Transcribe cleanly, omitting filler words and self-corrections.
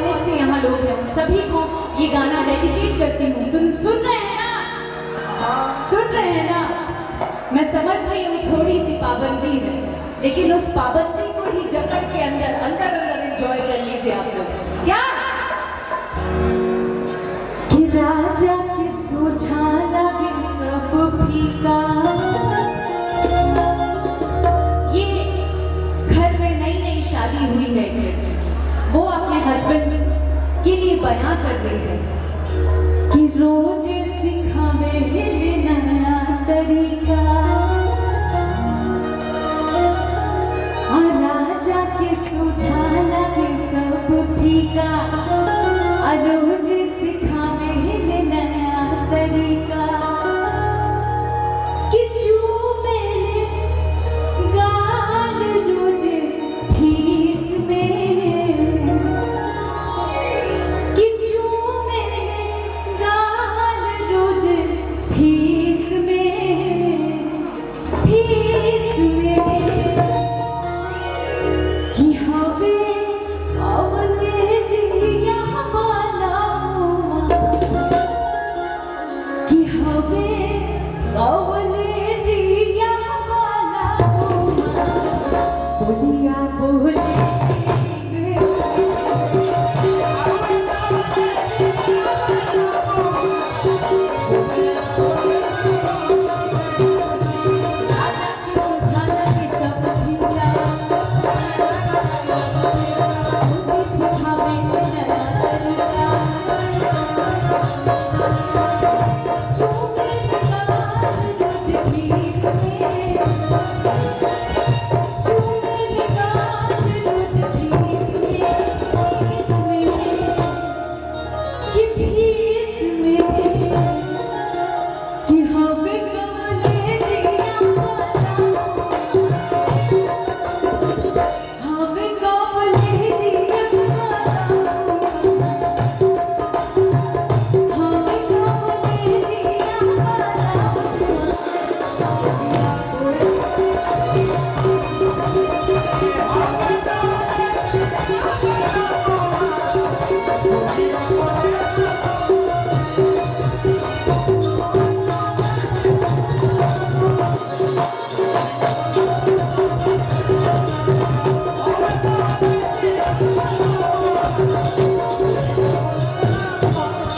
College से यहाँ लोग हैं, उन सभी को ये गाना डेडिकेट करती हूँ। सुन रहे हैं ना? सुन रहे हैं ना? मैं समझ रही हूँ थोड़ी सी पाबंदी है, लेकिन उस पाबंदी को ही जकड़ के अंदर अंदर अंदर एंजॉय कर लीजिए आप लोग। क्या कि राजा के सोझा लगे सब फीका। ये घर में नई नई शादी हुई है एक लड़की, वो अपने हस्बैंड के लिए बयां कर रही है कि रोज सिखावे हिले नया तरीका। और राजा के सोझा लगे सब फीका। और